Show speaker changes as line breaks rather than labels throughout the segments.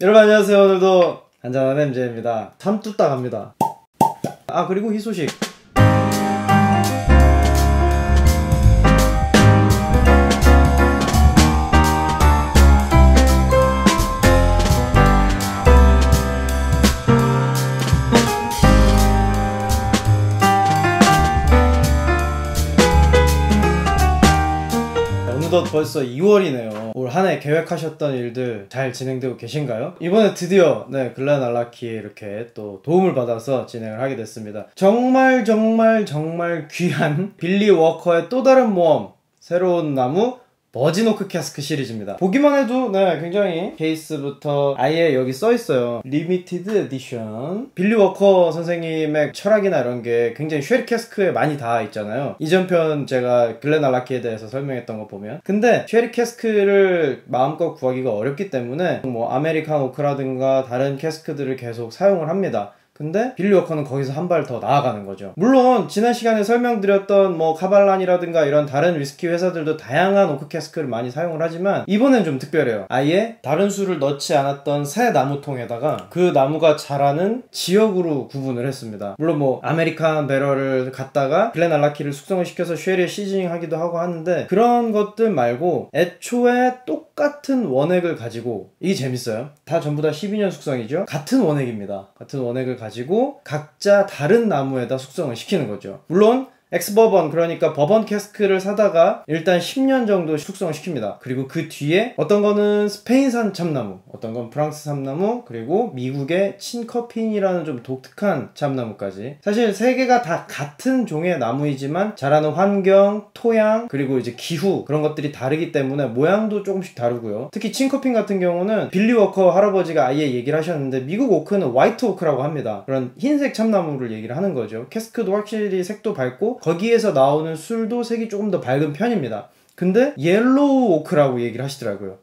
여러분 안녕하세요. 오늘도 한잔한 MJ입니다. 참 뚝딱합니다. 그리고 희소식. 어느덧 벌써 2월이네요. 올 한 해 계획하셨던 일들 잘 진행되고 계신가요? 이번에 드디어 글렌 알라키에 이렇게 또 도움을 받아서 진행을 하게 됐습니다. 정말 귀한 빌리 워커의 또 다른 모험, 새로운 나무 버진 오크 캐스크 시리즈입니다. 보기만 해도 굉장히 케이스부터 아예 여기 써있어요. 리미티드 에디션. 빌리 워커 선생님의 철학이나 이런 게 굉장히 쉐리 캐스크에 많이 닿아 있잖아요. 이전 편 제가 글렌 알라키에 대해서 설명했던 거 보면. 근데 쉐리 캐스크를 마음껏 구하기가 어렵기 때문에 뭐 아메리칸 오크라든가 다른 캐스크들을 계속 사용을 합니다. 근데 빌리 워커는 거기서 한 발 더 나아가는 거죠. 물론 지난 시간에 설명드렸던 뭐 카발란이라든가 이런 다른 위스키 회사들도 다양한 오크 캐스크를 많이 사용을 하지만 이번엔 좀 특별해요. 아예 다른 수를 넣지 않았던 새 나무통에다가 그 나무가 자라는 지역으로 구분을 했습니다. 물론 뭐 아메리칸 배럴을 갖다가 글렌 알라키를 숙성을 시켜서 쉐리에 시즈닝 하기도 하고 하는데 그런 것들 말고 애초에 똑같은 원액을 가지고, 이게 재밌어요. 다 전부 다 12년 숙성이죠. 같은 원액입니다. 같은 원액을 가지고 각자 다른 나무에다 숙성을 시키는 거죠. 물론 엑스버번, 그러니까 버번 캐스크를 사다가 일단 10년 정도 숙성을 시킵니다. 그리고 그 뒤에 어떤 거는 스페인산 참나무, 어떤 건 프랑스 참나무, 그리고 미국의 친커핀이라는 좀 독특한 참나무까지. 사실 세 개가 다 같은 종의 나무이지만 자라는 환경, 토양, 그리고 이제 기후, 그런 것들이 다르기 때문에 모양도 조금씩 다르고요. 특히 친커핀 같은 경우는 빌리 워커 할아버지가 아예 얘기를 하셨는데 미국 오크는 화이트 오크라고 합니다. 그런 흰색 참나무를 얘기를 하는 거죠. 캐스크도 확실히 색도 밝고 거기에서 나오는 술도 색이 조금 더 밝은 편입니다. 근데 옐로우 오크라고 얘기를 하시더라고요.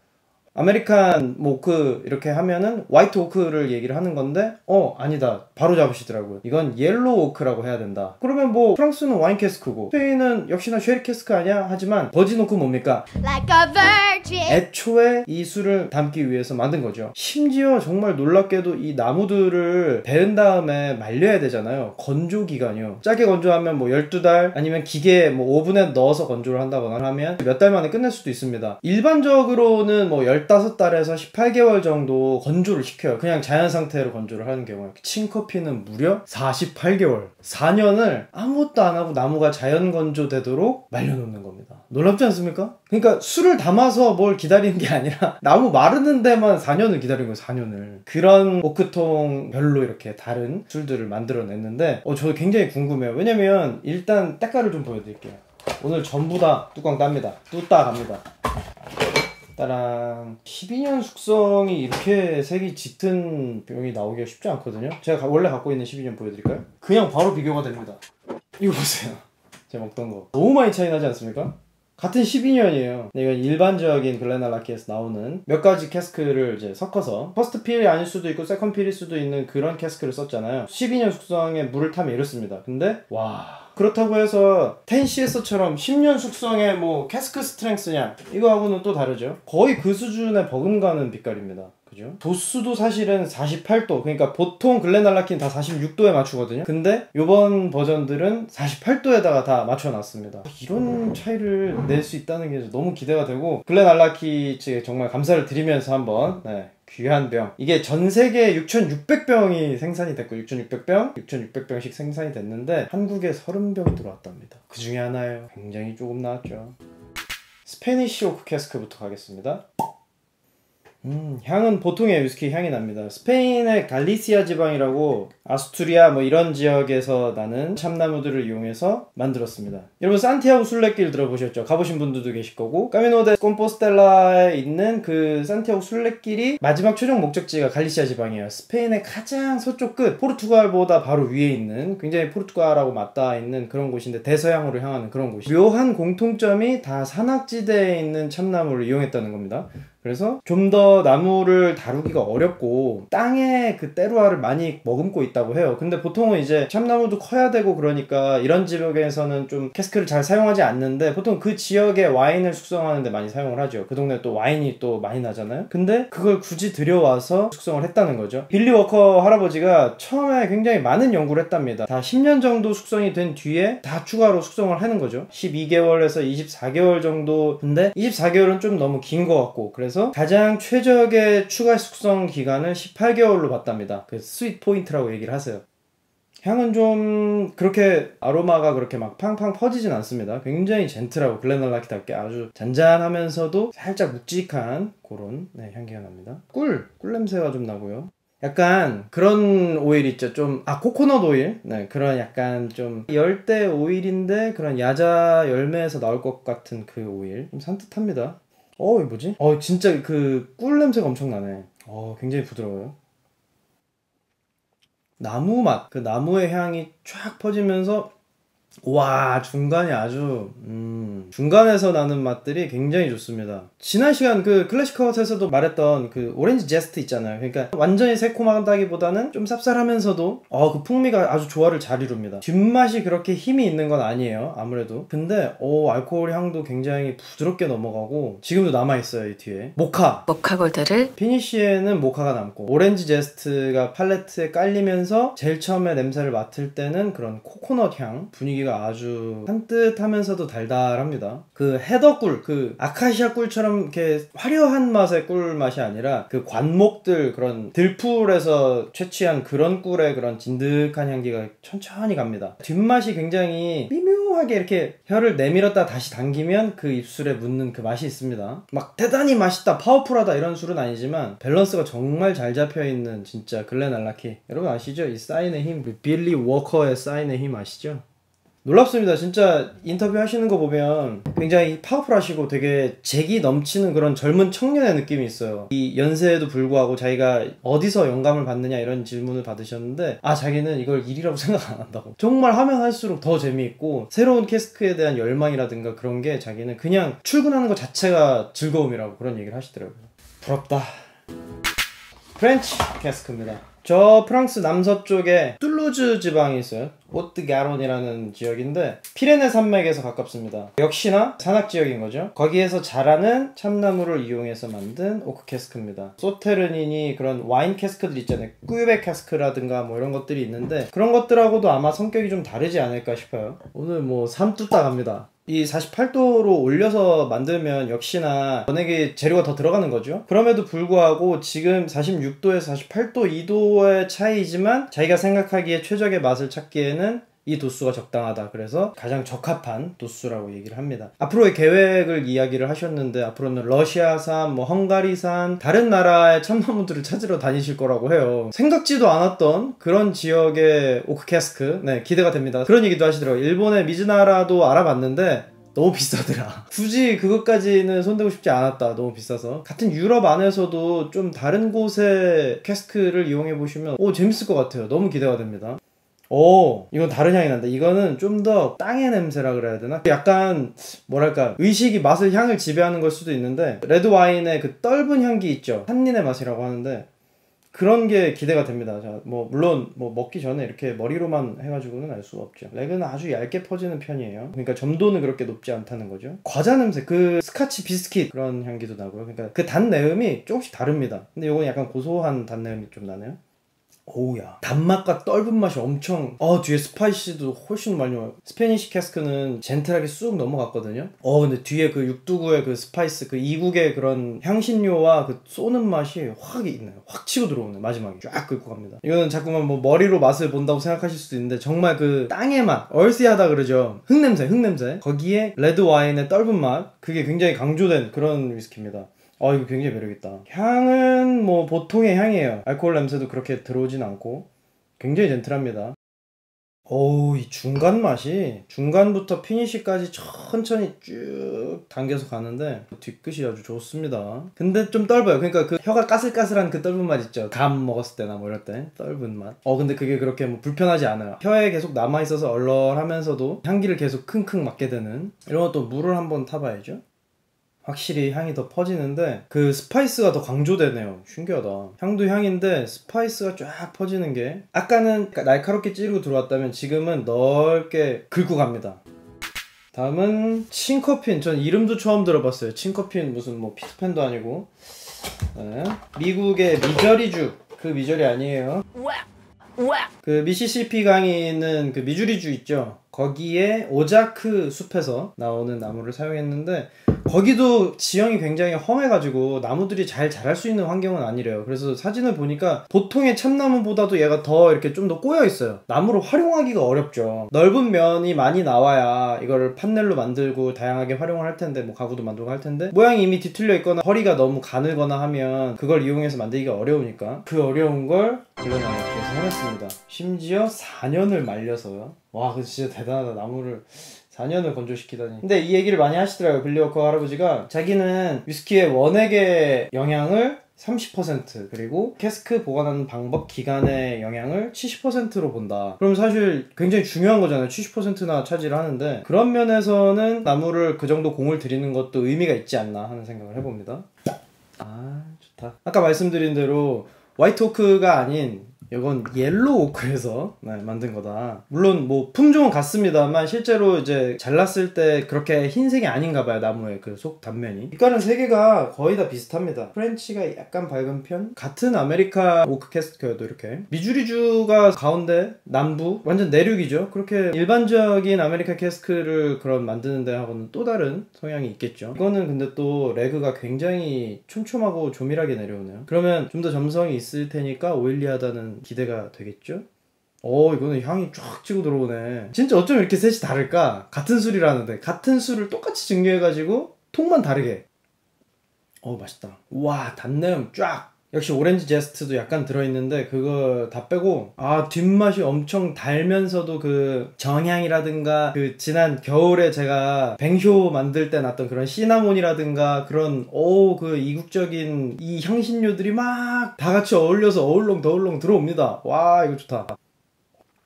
아메리칸 오크 이렇게 하면은 화이트 오크를 얘기를 하는 건데 아니다, 바로 잡으시더라고요. 이건 옐로우 오크라고 해야 된다. 그러면 뭐 프랑스는 와인 캐스크고 스페인은 역시나 쉐리 캐스크 아니야? 하지만 버진 오크 뭡니까? Like a virgin. 애초에 이 술을 담기 위해서 만든 거죠. 심지어 정말 놀랍게도 이 나무들을 베은 다음에 말려야 되잖아요. 건조 기간이요. 짧게 건조하면 뭐 12달, 아니면 기계에 뭐 오븐에 넣어서 건조를 한다거나 하면 몇 달 만에 끝낼 수도 있습니다. 일반적으로는 뭐 15달에서 18개월 정도 건조를 시켜요. 그냥 자연 상태로 건조를 하는 경우에. 친커피는 무려 48개월, 4년을 아무것도 안 하고 나무가 자연 건조되도록 말려놓는 겁니다. 놀랍지 않습니까? 그러니까 술을 담아서 뭘 기다리는 게 아니라 나무 마르는 데만 4년을 기다린 거예요. 4년을. 그런 오크통별로 이렇게 다른 술들을 만들어냈는데 저 굉장히 궁금해요. 왜냐면 일단 때깔을 좀 보여드릴게요. 오늘 전부 다 뚜껑 땁니다. 뚜따 갑니다. 따란. 12년 숙성이 이렇게 색이 짙은 병이 나오기가 쉽지 않거든요. 제가 원래 갖고 있는 12년 보여드릴까요? 그냥 바로 비교가 됩니다. 이거 보세요. 제가 먹던 거 너무 많이 차이 나지 않습니까? 같은 12년이에요. 이건 일반적인 글렌 알라키에서 나오는 몇 가지 캐스크를 이제 섞어서 퍼스트 필이 아닐 수도 있고 세컨 필일 수도 있는 그런 캐스크를 썼잖아요. 12년 숙성에 물을 타면 이렇습니다. 근데 그렇다고 해서 텐시에서처럼 10년 숙성에 뭐 캐스크 스트렝스냐, 이거하고는 또 다르죠. 거의 그 수준의 버금가는 빛깔입니다. 그죠? 도수도 사실은 48도, 그러니까 보통 글렌 알라키는 다 46도에 맞추거든요. 근데 요번 버전들은 48도에다가 다 맞춰놨습니다. 이런 차이를 낼 수 있다는 게 너무 기대가 되고, 글렌 알라키 측에 정말 감사를 드리면서 한번 귀한 병, 이게 전 세계 6,600병이 생산이 됐고 6,600병씩 생산이 됐는데 한국에 30병 들어왔답니다. 그 중에 하나예요. 굉장히 조금 나왔죠. 스페니쉬 오크 캐스크부터 가겠습니다. 향은 보통의 위스키 향이 납니다. 스페인의 갈리시아 지방이라고, 아스투리아 뭐 이런 지역에서 나는 참나무들을 이용해서 만들었습니다. 여러분 산티아고 순례길 들어보셨죠? 가보신 분들도 계실 거고, 까미노 데 콤포스텔라에 있는 그 산티아고 순례길이 마지막 최종 목적지가 갈리시아 지방이에요. 스페인의 가장 서쪽 끝, 포르투갈보다 바로 위에 있는, 굉장히 포르투갈하고 맞닿아 있는 그런 곳인데 대서양으로 향하는 그런 곳이, 묘한 공통점이 다 산악지대에 있는 참나무를 이용했다는 겁니다. 그래서 좀 더 나무를 다루기가 어렵고 땅에 그 때루아를 많이 머금고 있다고 해요. 근데 보통은 이제 참나무도 커야 되고 그러니까 이런 지역에서는 좀 캐스크를 잘 사용하지 않는데 보통 그 지역에 와인을 숙성하는데 많이 사용을 하죠. 그 동네 또 와인이 또 많이 나잖아요. 근데 그걸 굳이 들여와서 숙성을 했다는 거죠. 빌리 워커 할아버지가 처음에 굉장히 많은 연구를 했답니다. 다 10년 정도 숙성이 된 뒤에 다 추가로 숙성을 하는 거죠. 12개월에서 24개월 정도. 근데 24개월은 좀 너무 긴 것 같고, 그래서 가장 최적의 추가 숙성 기간을 18개월로 봤답니다. 그 스윗 포인트라고 얘기를 하세요. 향은 좀 그렇게 아로마가 그렇게 막 팡팡 퍼지진 않습니다. 굉장히 젠틀하고 글렌알라키답게 아주 잔잔하면서도 살짝 묵직한 그런 향기가 납니다. 꿀 냄새가 좀 나고요. 약간 그런 오일 있죠. 좀 코코넛 오일. 네, 그런 약간 좀 열대 오일인데 그런 야자 열매에서 나올 것 같은 그 오일. 좀 산뜻합니다. 이거 뭐지? 진짜 그 꿀 냄새가 엄청 나네. 굉장히 부드러워요. 나무 맛, 그 나무의 향이 쫙 퍼지면서 와, 중간이 아주 중간에서 나는 맛들이 굉장히 좋습니다. 지난 시간 그 클래식컷에서도 말했던 그 오렌지 제스트 있잖아요. 그러니까 완전히 새콤하다기보다는 좀 쌉쌀하면서도 그 풍미가 아주 조화를 잘 이룹니다. 뒷맛이 그렇게 힘이 있는 건 아니에요, 아무래도. 근데 알코올 향도 굉장히 부드럽게 넘어가고 지금도 남아있어요, 이 뒤에. 모카 골드를 피니쉬에는 모카가 남고 오렌지 제스트가 팔레트에 깔리면서 제일 처음에 냄새를 맡을 때는 그런 코코넛 향 분위기가 아주 산뜻하면서도 달달합니다. 그 헤더꿀, 그 아카시아 꿀처럼 이렇게 화려한 맛의 꿀 맛이 아니라 그 관목들, 그런 들풀에서 채취한 그런 꿀의 그런 진득한 향기가 천천히 갑니다. 뒷맛이 굉장히 미묘하게 이렇게 혀를 내밀었다 다시 당기면 그 입술에 묻는 그 맛이 있습니다. 막 대단히 맛있다, 파워풀하다 이런 술은 아니지만 밸런스가 정말 잘 잡혀있는 진짜 글렌알라키. 여러분 아시죠? 이 사인의 힘, 빌리 워커의 사인의 힘 아시죠? 놀랍습니다. 진짜 인터뷰 하시는 거 보면 굉장히 파워풀하시고 되게 재기 넘치는 그런 젊은 청년의 느낌이 있어요. 이 연세에도 불구하고 자기가 어디서 영감을 받느냐 이런 질문을 받으셨는데 자기는 이걸 일이라고 생각 안 한다고. 정말 하면 할수록 더 재미있고 새로운 캐스크에 대한 열망이라든가 그런 게 자기는 그냥 출근하는 것 자체가 즐거움이라고 그런 얘기를 하시더라고요. 부럽다. 프렌치 캐스크입니다. 저 프랑스 남서쪽에 툴루즈 지방이 있어요. 오뜨 가론이라는 지역인데 피레네 산맥에서 가깝습니다. 역시나 산악지역인 거죠. 거기에서 자라는 참나무를 이용해서 만든 오크 캐스크입니다. 소테르닌이 그런 와인 캐스크들 있잖아요. 꾸베 캐스크라든가 뭐 이런 것들이 있는데 그런 것들하고도 아마 성격이 좀 다르지 않을까 싶어요. 오늘 뭐 삼뚜따 갑니다. 이 48도로 올려서 만들면 역시나 원액이 재료가 더 들어가는 거죠. 그럼에도 불구하고 지금 46도에서 48도 2도의 차이지만 자기가 생각하기에 최적의 맛을 찾기에는 이 도수가 적당하다. 그래서 가장 적합한 도수라고 얘기를 합니다. 앞으로의 계획을 이야기를 하셨는데 앞으로는 러시아산, 헝가리산 다른 나라의 참나무들을 찾으러 다니실 거라고 해요. 생각지도 않았던 그런 지역의 오크 캐스크 기대가 됩니다. 그런 얘기도 하시더라고요. 일본의 미즈나라도 알아봤는데 너무 비싸더라. 굳이 그것까지는 손대고 싶지 않았다. 너무 비싸서. 같은 유럽 안에서도 좀 다른 곳의 캐스크를 이용해보시면 재밌을 것 같아요. 너무 기대가 됩니다. 이건 다른 향이 난다. 이거는 좀 더 땅의 냄새라 그래야 되나? 약간 뭐랄까 의식이 맛을 향을 지배하는 걸 수도 있는데 레드 와인의 그 떫은 향기 있죠. 탄닌의 맛이라고 하는데 그런 게 기대가 됩니다. 자, 물론 먹기 전에 이렇게 머리로만 해가지고는 알 수가 없죠. 렉은 아주 얇게 퍼지는 편이에요. 그러니까 점도는 그렇게 높지 않다는 거죠. 과자 냄새, 그 스카치 비스킷 그런 향기도 나고요. 그러니까 그 단내음이 조금씩 다릅니다. 근데 이건 약간 고소한 단내음이 좀 나네요. 오우야, 단맛과 떫은 맛이 엄청 뒤에 스파이시도 훨씬 많이 와요. 스페니쉬 캐스크는 젠틀하게 쑥 넘어갔거든요. 근데 뒤에 그 육두구의 그 스파이스, 그 이국의 그런 향신료와 그 쏘는 맛이 확 있네요. 확 치고 들어오네. 마지막에 쫙 긁고 갑니다. 이거는 자꾸만 머리로 맛을 본다고 생각하실 수도 있는데 정말 그 땅의 맛, 얼씨하다 그러죠. 흙냄새 거기에 레드 와인의 떫은 맛, 그게 굉장히 강조된 그런 위스키입니다. 이거 굉장히 매력있다. 향은 보통의 향이에요. 알코올 냄새도 그렇게 들어오진 않고 굉장히 젠틀합니다. 이 중간 맛이 중간부터 피니쉬까지 천천히 쭉 당겨서 가는데 뒤끝이 아주 좋습니다. 근데 좀 떫어요. 그러니까 그 혀가 까슬까슬한 그 떫은 맛 있죠. 감 먹었을 때나 이럴 때 떫은 맛. 근데 그게 그렇게 불편하지 않아요. 혀에 계속 남아있어서 얼얼하면서도 향기를 계속 킁킁 맡게 되는 이런 것도 물을 한번 타봐야죠. 확실히 향이 더 퍼지는데 그 스파이스가 더 강조되네요. 신기하다. 향도 향인데 스파이스가 쫙 퍼지는 게 아까는 날카롭게 찌르고 들어왔다면 지금은 넓게 긁고 갑니다. 다음은 칭커핀. 전 이름도 처음 들어봤어요. 칭커핀 무슨 뭐 피트팬도 아니고. 네. 미국의 미저리주. 그 미저리 아니에요. 그 미시시피 강이 있는 그 미주리주 있죠. 거기에 오자크 숲에서 나오는 나무를 사용했는데 거기도 지형이 굉장히 험해가지고 나무들이 잘 자랄 수 있는 환경은 아니래요. 그래서 사진을 보니까 보통의 참나무보다도 얘가 더 이렇게 좀 더 꼬여 있어요. 나무를 활용하기가 어렵죠. 넓은 면이 많이 나와야 이거를 판넬로 만들고 다양하게 활용을 할 텐데 뭐 가구도 만들고 할 텐데 모양이 이미 뒤틀려 있거나 허리가 너무 가늘거나 하면 그걸 이용해서 만들기가 어려우니까 그 어려운 걸 글렌알라키에서 해냈습니다. 심지어 4년을 말려서요. 와, 그거 진짜 대단하다. 나무를 4년을 건조시키다니. 근데 이 얘기를 많이 하시더라고요. 빌리워커 할아버지가 자기는 위스키의 원액의 영향을 30% 그리고 캐스크 보관하는 방법 기간의 영향을 70%로 본다. 그럼 사실 굉장히 중요한 거잖아요. 70%나 차지를 하는데 그런 면에서는 나무를 그 정도 공을 들이는 것도 의미가 있지 않나 하는 생각을 해봅니다. 아, 좋다. 아까 말씀드린 대로 화이트 오크가 아닌 이건 옐로우 오크에서 만든 거다. 물론 뭐 품종은 같습니다만 실제로 이제 잘랐을 때 그렇게 흰색이 아닌가 봐요. 나무의 그 속 단면이. 빛깔은 세 개가 거의 다 비슷합니다. 프렌치가 약간 밝은 편? 같은 아메리카 오크 캐스크여도 이렇게 미주리주가 가운데 남부 완전 내륙이죠. 그렇게 일반적인 아메리카 캐스크를 그런 만드는 데 하고는 또 다른 성향이 있겠죠. 이거는 근데 또 레그가 굉장히 촘촘하고 조밀하게 내려오네요. 그러면 좀 더 점성이 있을 테니까 오일리하다는 기대가 되겠죠? 이거는 향이 쫙 치고 들어오네. 진짜 어쩜 이렇게 셋이 다를까? 같은 술이라는데 같은 술을 똑같이 증류해가지고 통만 다르게. 맛있다. 와, 단내음 쫙. 역시 오렌지 제스트도 약간 들어있는데 그거 다 빼고 뒷맛이 엄청 달면서도 그 정향이라든가 그 지난 겨울에 제가 뱅쇼 만들 때 났던 그런 시나몬이라든가 그런 그 이국적인 이 향신료들이 막 다 같이 어울려서 어울렁더울렁 들어옵니다. 와, 이거 좋다.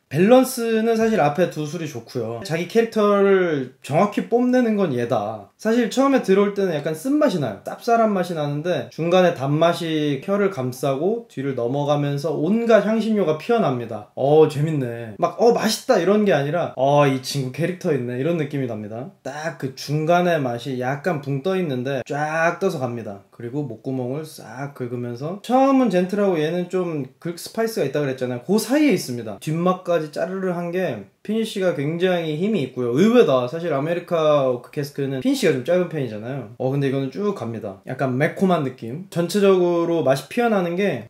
밸런스는 사실 앞에 두 술이 좋고요. 자기 캐릭터를 정확히 뽐내는 건 얘다. 사실 처음에 들어올 때는 약간 쓴맛이 나요. 쌉쌀한 맛이 나는데 중간에 단맛이 혀를 감싸고 뒤를 넘어가면서 온갖 향신료가 피어납니다. 재밌네. 막 맛있다 이런 게 아니라 이 친구 캐릭터 있네 이런 느낌이 납니다. 딱 그 중간에 맛이 약간 붕 떠 있는데 쫙 떠서 갑니다. 그리고 목구멍을 싹 긁으면서 처음은 젠틀하고 얘는 좀 스파이스가 있다고 그랬잖아요. 그 사이에 있습니다. 뒷맛까지 짜르르 한 게 피니쉬가 굉장히 힘이 있고요. 의외다. 사실 아메리카 오크 캐스크는 피니쉬가 좀 짧은 편이잖아요. 근데 이거는 쭉 갑니다. 약간 매콤한 느낌. 전체적으로 맛이 피어나는 게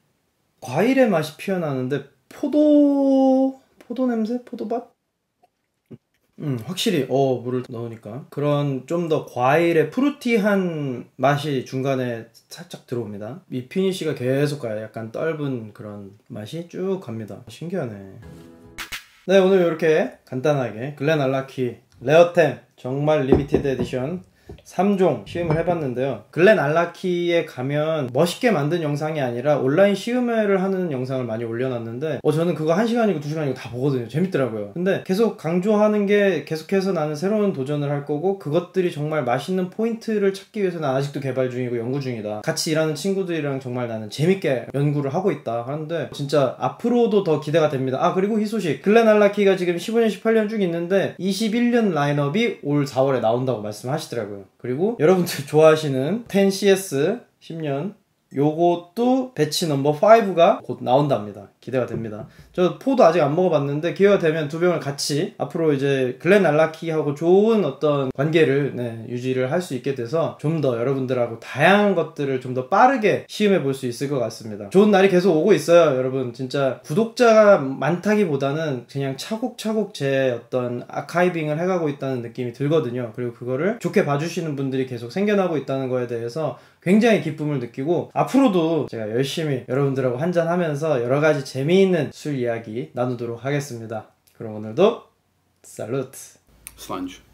과일의 맛이 피어나는데 포도 냄새? 포도밭? 확실히 물을 넣으니까 그런 좀 더 과일의 프루티한 맛이 중간에 살짝 들어옵니다. 이 피니쉬가 계속 가요. 약간 떫은 그런 맛이 쭉 갑니다. 신기하네. 네, 오늘 이렇게 간단하게 글렌알라키 레어템 정말 리미티드 에디션 3종 시음을 해봤는데요. 글렌알라키에 가면 멋있게 만든 영상이 아니라 온라인 시음회를 하는 영상을 많이 올려놨는데 저는 그거 1시간이고 2시간이고 다 보거든요. 재밌더라고요. 근데 계속 강조하는 게 계속해서 나는 새로운 도전을 할 거고 그것들이 정말 맛있는 포인트를 찾기 위해서 난 아직도 개발 중이고 연구 중이다. 같이 일하는 친구들이랑 정말 나는 재밌게 연구를 하고 있다 하는데 진짜 앞으로도 더 기대가 됩니다. 그리고 희소식 글렌알라키가 지금 15년 18년 쭉 있는데 21년 라인업이 올 4월에 나온다고 말씀하시더라고요. 그리고 여러분들 좋아하시는 10CS 10년 요것도 배치 넘버 5가 곧 나온답니다. 기대가 됩니다. 저 포도 아직 안 먹어봤는데 기회가 되면 두 병을 같이 앞으로 이제 글렌알라키하고 좋은 어떤 관계를 유지를 할 수 있게 돼서 좀 더 여러분들하고 다양한 것들을 좀 더 빠르게 시음해 볼 수 있을 것 같습니다. 좋은 날이 계속 오고 있어요. 여러분 진짜 구독자가 많다기보다는 그냥 차곡차곡 제 어떤 아카이빙을 해가고 있다는 느낌이 들거든요. 그리고 그거를 좋게 봐주시는 분들이 계속 생겨나고 있다는 거에 대해서 굉장히 기쁨을 느끼고 앞으로도 제가 열심히 여러분들하고 한잔하면서 여러가지 재미있는 술 이야기 나누도록 하겠습니다. 그럼 오늘도 살루트.
Slunge.